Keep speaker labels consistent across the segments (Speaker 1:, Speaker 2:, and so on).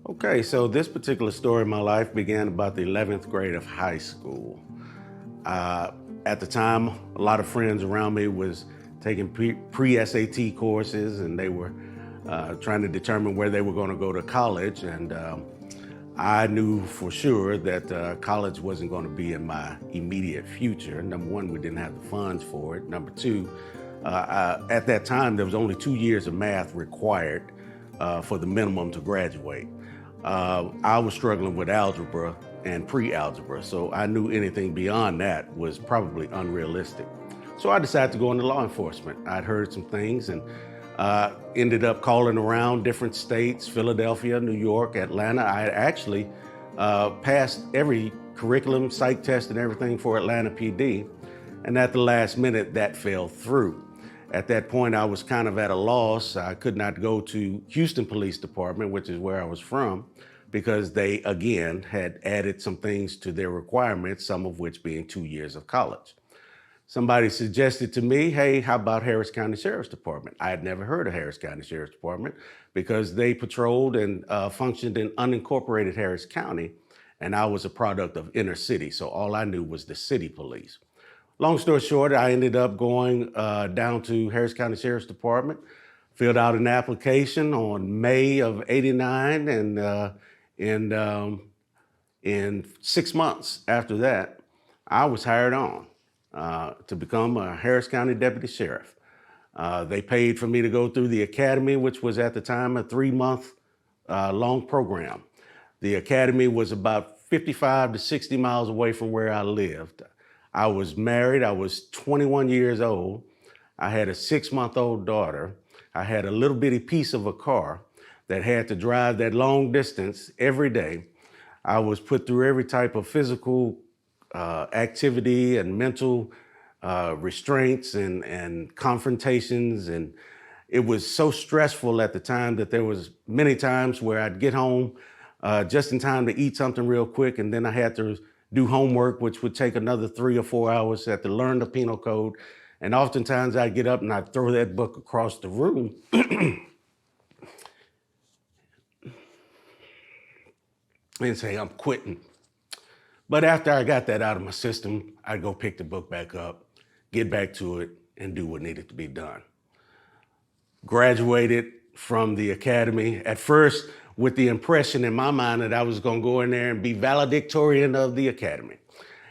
Speaker 1: Okay, so this particular story in my life began about the 11th grade of high school. Uh, at the time, a lot of friends around me was taking pre-SAT courses, and they were trying to determine where they were going to go to college. And I knew for sure that college wasn't going to be in my immediate future. Number one, we didn't have the funds for it. Number two, at that time, there was only 2 years of math required for the minimum to graduate. I was struggling with algebra and pre-algebra, so I knew anything beyond that was probably unrealistic. So I decided to go into law enforcement. I'd heard some things and ended up calling around different states, Philadelphia, New York, Atlanta. I had actually passed every curriculum, psych test and everything for Atlanta PD, and at the last minute that fell through. At that point, I was kind of at a loss. I could not go to Houston Police Department, which is where I was from, because they, again, had added some things to their requirements, some of which being 2 years of college. Somebody suggested to me, hey, how about Harris County Sheriff's Department? I had never heard of Harris County Sheriff's Department because they patrolled and functioned in unincorporated Harris County, and I was a product of inner city, so all I knew was the city police. Long story short, I ended up going down to Harris County Sheriff's Department, filled out an application on May of '89, and in 6 months after that, I was hired on to become a Harris County Deputy Sheriff. They paid for me to go through the academy, which was at the time a 3-month long program. The academy was about 55 to 60 miles away from where I lived. I was married, I was 21 years old. I had a 6-month-old daughter. I had a little bitty piece of a car that had to drive that long distance every day. I was put through every type of physical activity and mental restraints and confrontations. And it was so stressful at the time that there was many times where I'd get home just in time to eat something real quick, and then I had to do homework, which would take another 3 or 4 hours. I had to learn the penal code. And oftentimes I'd get up and I'd throw that book across the room and say, I'm quitting. But after I got that out of my system, I'd go pick the book back up, get back to it, and do what needed to be done. Graduated from the academy, at first with the impression in my mind that I was going to go in there and be valedictorian of the academy.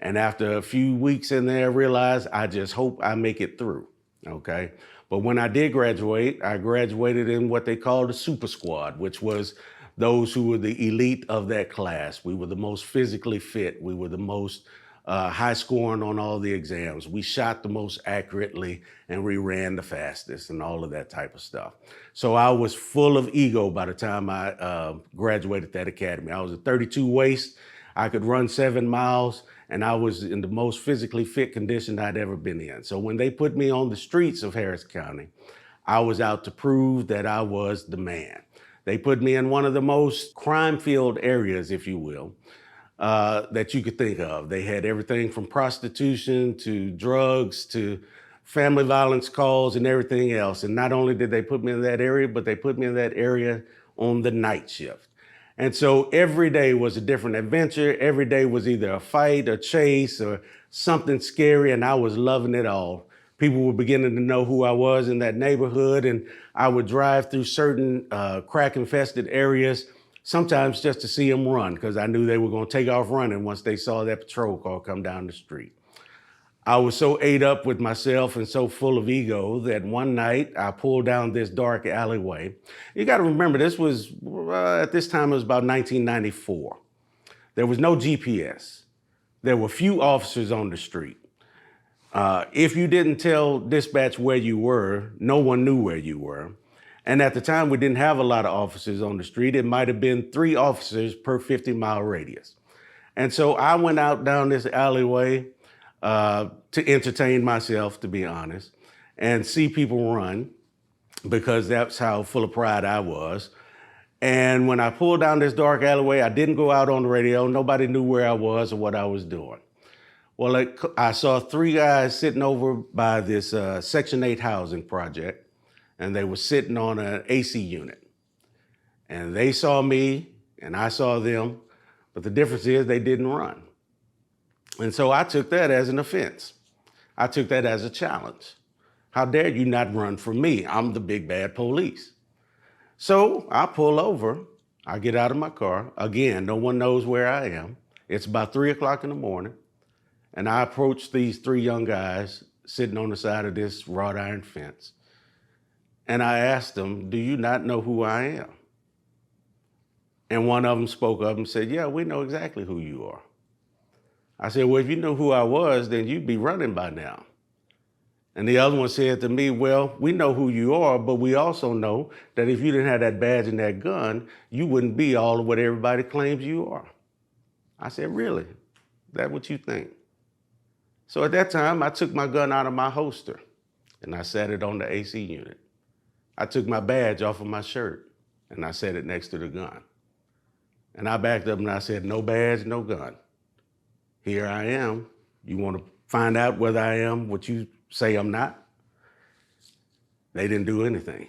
Speaker 1: And after a few weeks in there, I realized I just hope I make it through, okay? But when I did graduate, I graduated in what they called the super squad, which was those who were the elite of that class. We were the most physically fit. We were the most high scoring on all the exams. We shot the most accurately, and we ran the fastest and all of that type of stuff. So I was full of ego by the time I graduated that academy. I was a 32 waist. I could run 7 miles, and I was in the most physically fit condition I'd ever been in. So when they put me on the streets of Harris County, I was out to prove that I was the man. They put me in one of the most crime-filled areas, if you will, that you could think of. They had everything from prostitution to drugs to family violence calls and everything else. And not only did they put me in that area, but they put me in that area on the night shift. And so every day was a different adventure. Every day was either a fight, a chase, or something scary, and I was loving it all. People were beginning to know who I was in that neighborhood, and I would drive through certain crack-infested areas, sometimes just to see them run, because I knew they were going to take off running once they saw that patrol car come down the street. I was so ate up with myself and so full of ego that one night I pulled down this dark alleyway. You got to remember, this was, at this time, it was about 1994. There was no GPS. There were few officers on the street. If you didn't tell dispatch where you were, no one knew where you were. And at the time, we didn't have a lot of officers on the street. It might have been 3 officers per 50-mile radius. And so I went out down this alleyway to entertain myself, to be honest, and see people run, because that's how full of pride I was. And when I pulled down this dark alleyway, I didn't go out on the radio. Nobody knew where I was or what I was doing. Well, I saw three guys sitting over by this Section 8 housing project, and they were sitting on an AC unit. And they saw me, and I saw them, but the difference is they didn't run. And so I took that as an offense. I took that as a challenge. How dare you not run from me? I'm the big bad police. So I pull over, I get out of my car. Again, no one knows where I am. It's about 3 o'clock in the morning. And I approach these three young guys sitting on the side of this wrought iron fence. And I asked them, do you not know who I am? And one of them spoke up and said, yeah, we know exactly who you are. I said, well, if you knew who I was, then you'd be running by now. And the other one said to me, well, we know who you are, but we also know that if you didn't have that badge and that gun, you wouldn't be all of what everybody claims you are. I said, really? Is that what you think? So at that time, I took my gun out of my holster and I sat it on the AC unit. I took my badge off of my shirt and I set it next to the gun. And I backed up and I said, no badge, no gun. Here I am. You want to find out whether I am what you say I'm not? They didn't do anything.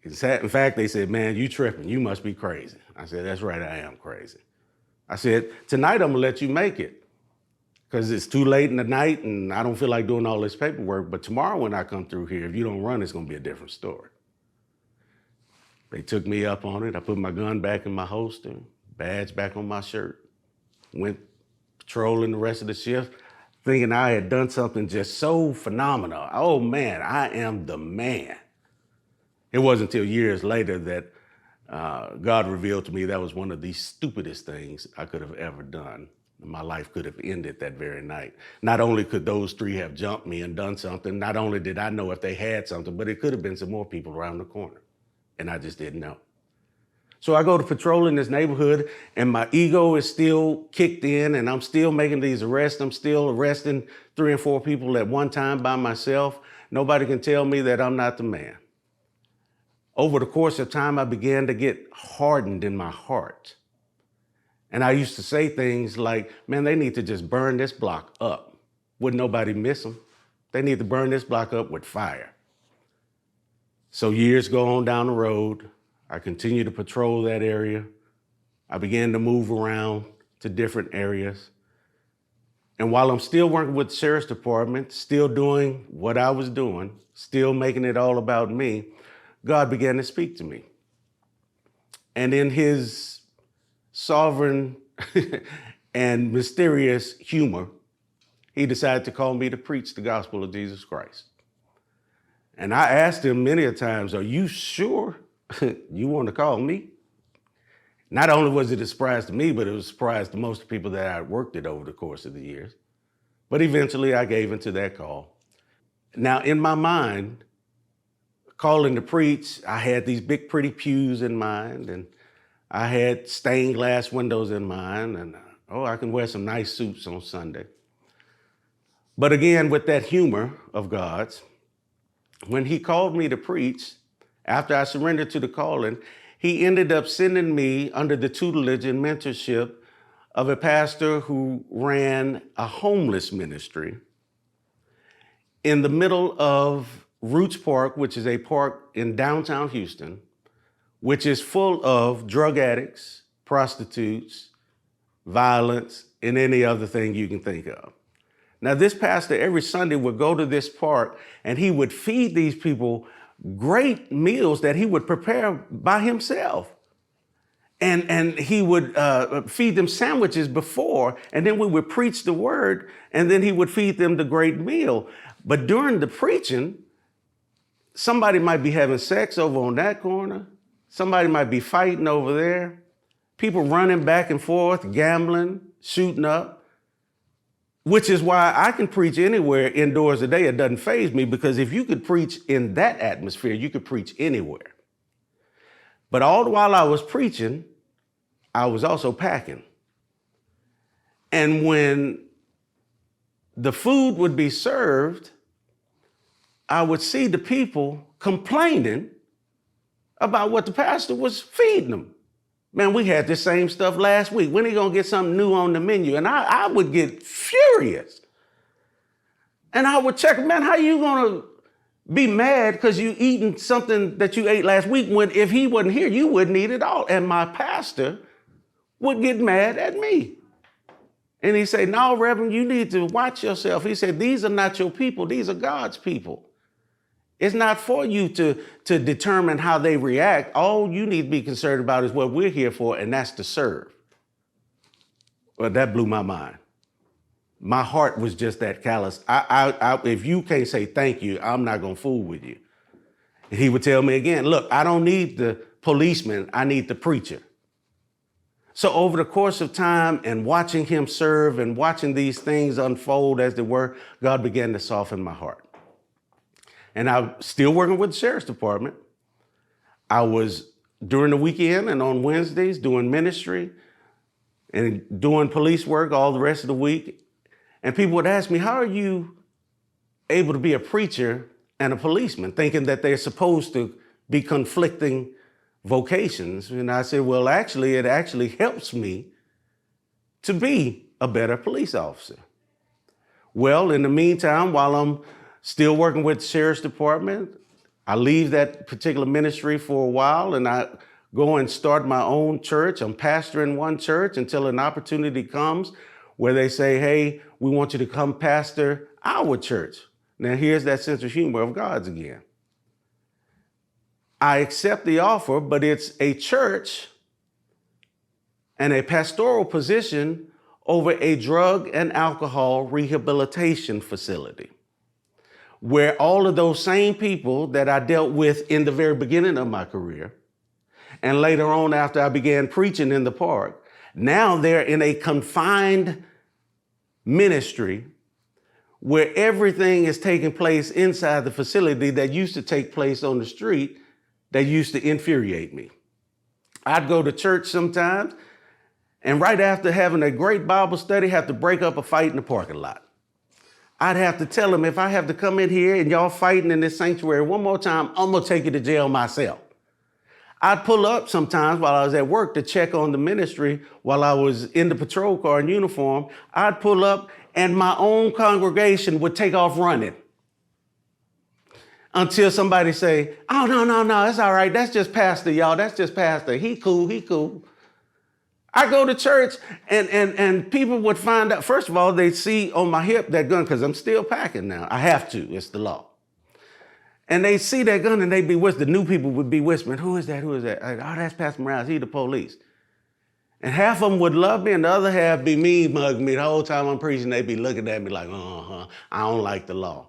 Speaker 1: In fact, they said, man, you tripping. You must be crazy. I said, that's right, I am crazy. I said, tonight I'm gonna let you make it because it's too late in the night and I don't feel like doing all this paperwork. But tomorrow when I come through here, if you don't run, it's gonna be a different story. They took me up on it. I put my gun back in my holster, badge back on my shirt, went patrolling the rest of the shift, thinking I had done something just so phenomenal. Oh man, I am the man. It wasn't until years later that God revealed to me that was one of the stupidest things I could have ever done. My life could have ended that very night. Not only could those three have jumped me and done something, not only did I know if they had something, but it could have been some more people around the corner. And I just didn't know. So I go to patrol in this neighborhood and my ego is still kicked in and I'm still making these arrests. I'm still arresting 3 and 4 people at one time by myself. Nobody can tell me that I'm not the man. Over the course of time, I began to get hardened in my heart. And I used to say things like, man, they need to just burn this block up. Wouldn't nobody miss them? They need to burn this block up with fire. So years go on down the road. I continue to patrol that area. I began to move around to different areas. And while I'm still working with the sheriff's department, still doing what I was doing, still making it all about me, God began to speak to me. And in his sovereign and mysterious humor, he decided to call me to preach the gospel of Jesus Christ. And I asked him many a times, are you sure you want to call me? Not only was it a surprise to me, but it was a surprise to most people that I worked with over the course of the years. But eventually I gave into that call. Now in my mind, calling to preach, I had these big pretty pews in mind and I had stained glass windows in mind and I can wear some nice suits on Sunday. But again, with that humor of God's, when he called me to preach, after I surrendered to the calling, he ended up sending me under the tutelage and mentorship of a pastor who ran a homeless ministry in the middle of Roots Park, which is a park in downtown Houston, which is full of drug addicts, prostitutes, violence, and any other thing you can think of. Now, this pastor every Sunday would go to this park and he would feed these people great meals that he would prepare by himself. And he would feed them sandwiches before, and then we would preach the word, and then he would feed them the great meal. But during the preaching, somebody might be having sex over on that corner. Somebody might be fighting over there. People running back and forth, gambling, shooting up. Which is why I can preach anywhere indoors today. It doesn't faze me, because if you could preach in that atmosphere, you could preach anywhere. But all the while I was preaching, I was also packing. And when the food would be served, I would see the people complaining about what the pastor was feeding them. Man, we had this same stuff last week. When are you going to get something new on the menu? And I would get furious. And I would check, man, how you going to be mad because you eating something that you ate last week when if he wasn't here, you wouldn't eat it all. And my pastor would get mad at me. And he said, no, Reverend, you need to watch yourself. He said, these are not your people. These are God's people. It's not for you to determine how they react. All you need to be concerned about is what we're here for, and that's to serve. Well, that blew my mind. My heart was just that callous. If you can't say thank you, I'm not going to fool with you. And he would tell me again, look, I don't need the policeman. I need the preacher. So over the course of time and watching him serve and watching these things unfold as they were, God began to soften my heart. And I'm still working with the sheriff's department. I was during the weekend and on Wednesdays doing ministry and doing police work all the rest of the week. And people would ask me, how are you able to be a preacher and a policeman, thinking that they're supposed to be conflicting vocations? And I said, well, actually, it actually helps me to be a better police officer. Well, in the meantime, while I'm still working with the sheriff's department, I leave that particular ministry for a while and I go and start my own church. I'm pastoring one church until an opportunity comes where they say, hey, we want you to come pastor our church. Now, here's that sense of humor of God's again. I accept the offer, but it's a church and a pastoral position over a drug and alcohol rehabilitation facility, where all of those same people that I dealt with in the very beginning of my career, and later on after I began preaching in the park, now they're in a confined ministry where everything is taking place inside the facility that used to take place on the street that used to infuriate me. I'd go to church sometimes, and right after having a great Bible study, have to break up a fight in the parking lot. I'd have to tell them, if I have to come in here and y'all fighting in this sanctuary one more time, I'm gonna take you to jail myself. I'd pull up sometimes while I was at work to check on the ministry while I was in the patrol car in uniform. I'd pull up and my own congregation would take off running until somebody say, oh, no, it's all right. That's just pastor, y'all. That's just pastor. He cool. I go to church and people would find out, first of all, they'd see on my hip that gun, because I'm still packing now. I have to, it's the law. And they see that gun and they'd be whispering, the new people would be whispering, who is that? Oh, that's Pastor Morales, he the police. And half of them would love me and the other half be mean mug me. The whole time I'm preaching, they'd be looking at me like, I don't like the law.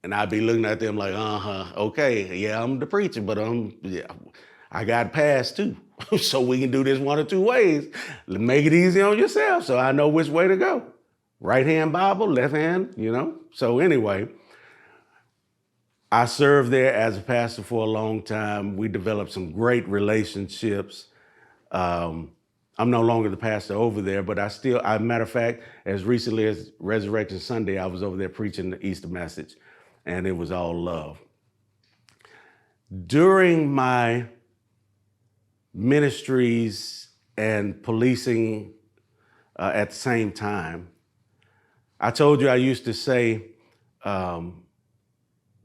Speaker 1: And I'd be looking at them like, okay, yeah, I'm the preacher, but I got passed too. So we can do this one or two ways. Make it easy on yourself so I know which way to go. Right hand Bible, left hand, So anyway, I served there as a pastor for a long time. We developed some great relationships. I'm no longer the pastor over there, but as a matter of fact, as recently as Resurrection Sunday, I was over there preaching the Easter message, and it was all love. During my ministries and policing at the same time, I told you I used to say,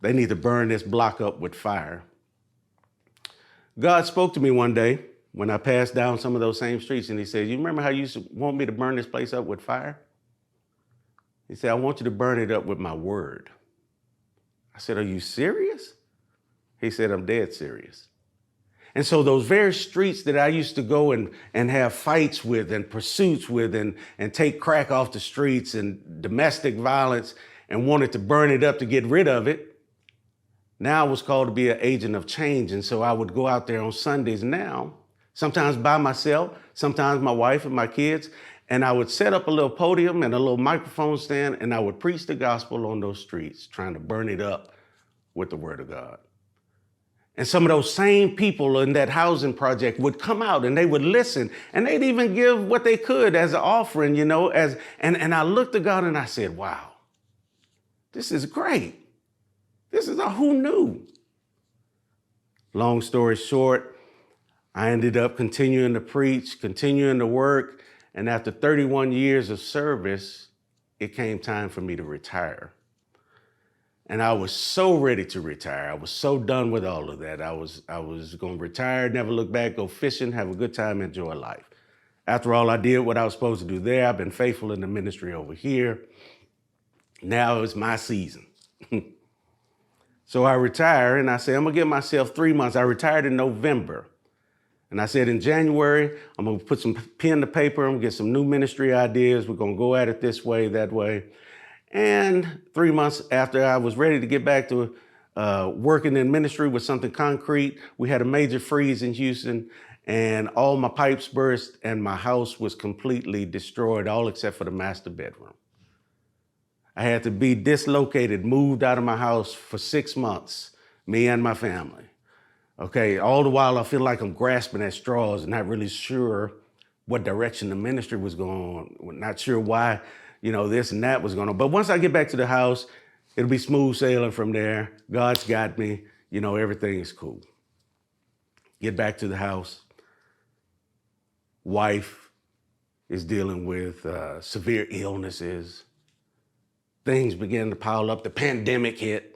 Speaker 1: they need to burn this block up with fire. God spoke to me one day when I passed down some of those same streets, and he said, you remember how you used to want me to burn this place up with fire? He said, I want you to burn it up with my word. I said, are you serious? He said, I'm dead serious. And so those very streets that I used to go and have fights with and pursuits with and take crack off the streets and domestic violence and wanted to burn it up to get rid of it, now I was called to be an agent of change. And so I would go out there on Sundays now, sometimes by myself, sometimes my wife and my kids, and I would set up a little podium and a little microphone stand, and I would preach the gospel on those streets, trying to burn it up with the word of God. And some of those same people in that housing project would come out and they would listen, and they'd even give what they could as an offering, and I looked at God and I said, wow, this is great. This is who knew? Long story short, I ended up continuing to preach, continuing to work, and after 31 years of service, it came time for me to retire. And I was so ready to retire. I was so done with all of that. I was going to retire, never look back, go fishing, have a good time, enjoy life. After all, I did what I was supposed to do there. I've been faithful in the ministry over here. Now it's my season. So I retire, and I said, I'm going to give myself 3 months. I retired in November. And I said, in January, I'm going to put some pen to paper. I'm going to get some new ministry ideas. We're going to go at it this way, that way. And 3 months after I was ready to get back to working in ministry with something concrete, we had a major freeze in Houston, and all my pipes burst, and my house was completely destroyed, all except for the master bedroom. I had to be dislocated, moved out of my house for 6 months, me and my family. Okay, all the while I feel like I'm grasping at straws and not really sure what direction the ministry was going, not sure why, this and that was going on. But once I get back to the house, it'll be smooth sailing from there. God's got me, everything is cool. Get back to the house. Wife is dealing with severe illnesses. Things began to pile up. The pandemic hit.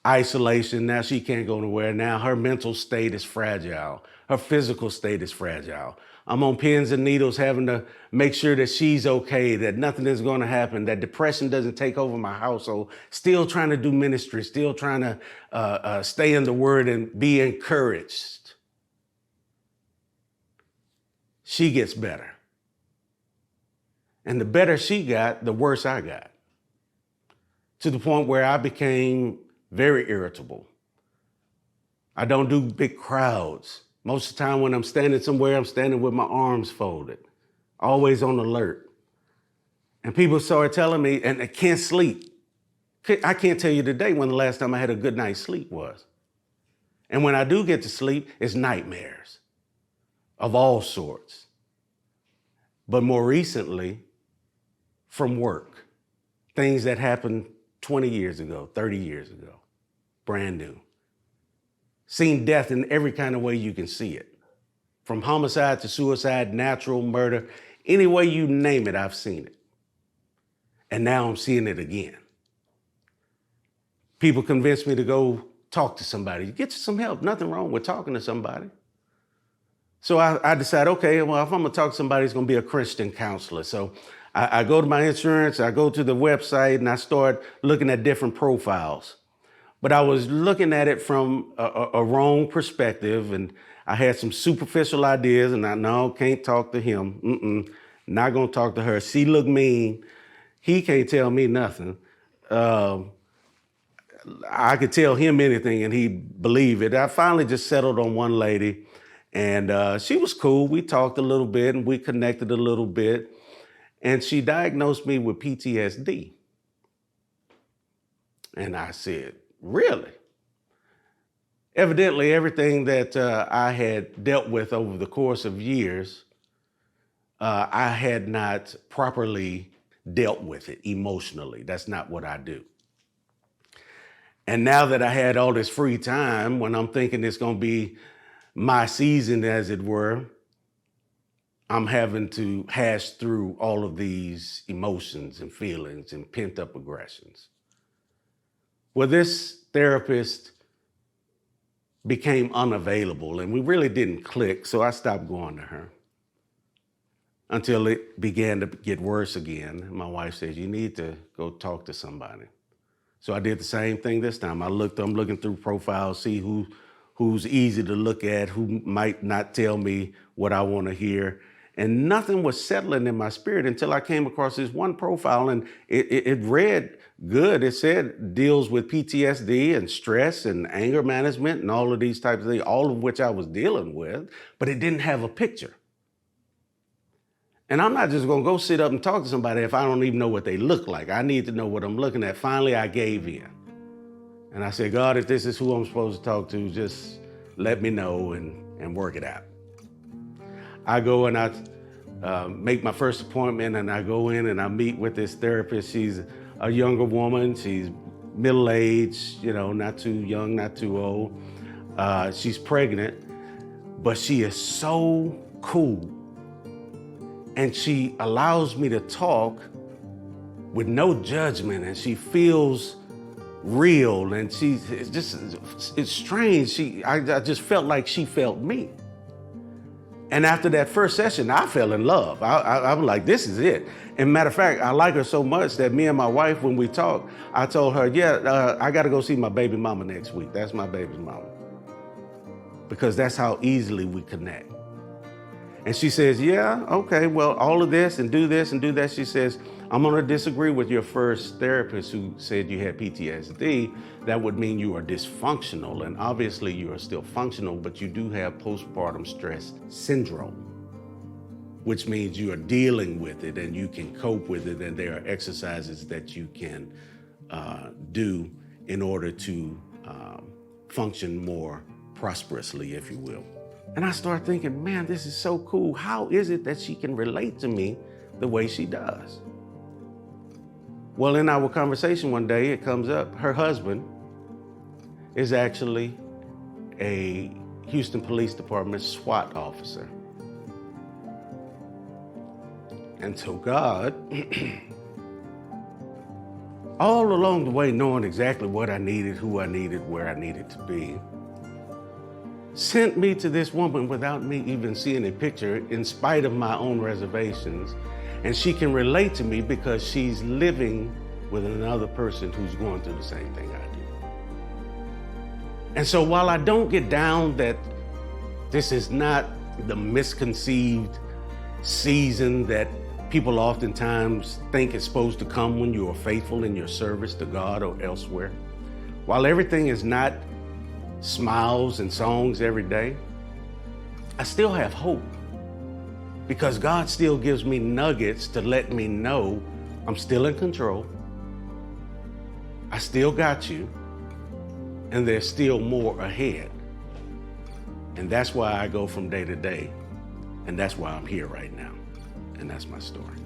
Speaker 1: Isolation. Now she can't go nowhere. Now her mental state is fragile. Her physical state is fragile. I'm on pins and needles having to make sure that she's okay, that nothing is going to happen, that depression doesn't take over my household. Still trying to do ministry, still trying to stay in the word and be encouraged. She gets better. And the better she got, the worse I got. To the point where I became very irritable. I don't do big crowds. Most of the time when I'm standing somewhere, I'm standing with my arms folded, always on alert. And people started telling me, and I can't sleep. I can't tell you today when the last time I had a good night's sleep was. And when I do get to sleep, it's nightmares of all sorts. But more recently, from work, things that happened 20 years ago, 30 years ago, brand new. Seen death in every kind of way you can see it. From homicide to suicide, natural murder, any way you name it, I've seen it. And now I'm seeing it again. People convinced me to go talk to somebody. Get some help. Nothing wrong with talking to somebody. So I decided, okay, well, if I'm going to talk to somebody, it's going to be a Christian counselor. So I go to my insurance, I go to the website, and I start looking at different profiles. But I was looking at it from a wrong perspective, and I had some superficial ideas, and can't talk to him. Not going to talk to her. She look mean. He can't tell me nothing. I could tell him anything, and he'd believe it. I finally just settled on one lady, and she was cool. We talked a little bit, and we connected a little bit. And she diagnosed me with PTSD. And I said, really? Evidently, everything that I had dealt with over the course of years, I had not properly dealt with it emotionally. That's not what I do. And now that I had all this free time, when I'm thinking it's going to be my season, as it were, I'm having to hash through all of these emotions and feelings and pent-up aggressions. Well, this therapist became unavailable, and we really didn't click, so I stopped going to her until it began to get worse again. My wife said, you need to go talk to somebody. So I did the same thing this time. I'm looking through profiles, see who's easy to look at, who might not tell me what I want to hear. And nothing was settling in my spirit until I came across this one profile, and it read good. It said deals with PTSD and stress and anger management and all of these types of things, all of which I was dealing with, but it didn't have a picture. And I'm not just going to go sit up and talk to somebody if I don't even know what they look like. I need to know what I'm looking at. Finally, I gave in. And I said, God, if this is who I'm supposed to talk to, just let me know and work it out. I go and I make my first appointment, and I go in and I meet with this therapist. She's a younger woman. She's middle-aged, not too young, not too old. She's pregnant. but she is so cool. And she allows me to talk with no judgment, and she feels real, and it's strange. I just felt like she felt me. And after that first session, I fell in love. I was like, this is it. And matter of fact, I like her so much that me and my wife, when we talked, I told her, I got to go see my baby mama next week. That's my baby's mama. Because that's how easily we connect. And she says, yeah, okay, well, all of this and do this and do that. She says, I'm gonna disagree with your first therapist who said you had PTSD. That would mean you are dysfunctional. And obviously you are still functional, but you do have postpartum stress syndrome, which means you are dealing with it and you can cope with it. And there are exercises that you can do in order to function more prosperously, if you will. And I started thinking, man, this is so cool. How is it that she can relate to me the way she does? Well, in our conversation one day, it comes up, her husband is actually a Houston Police Department SWAT officer. And so God, all along the way, knowing exactly what I needed, who I needed, where I needed to be, sent me to this woman without me even seeing a picture, in spite of my own reservations. And she can relate to me because she's living with another person who's going through the same thing I do. And so while I don't get down that this is not the misconceived season that people oftentimes think is supposed to come when you are faithful in your service to God or elsewhere, while everything is not smiles and songs every day, I still have hope, because God still gives me nuggets to let me know I'm still in control. I still got you, and there's still more ahead. And that's why I go from day to day, and that's why I'm here right now. And that's my story.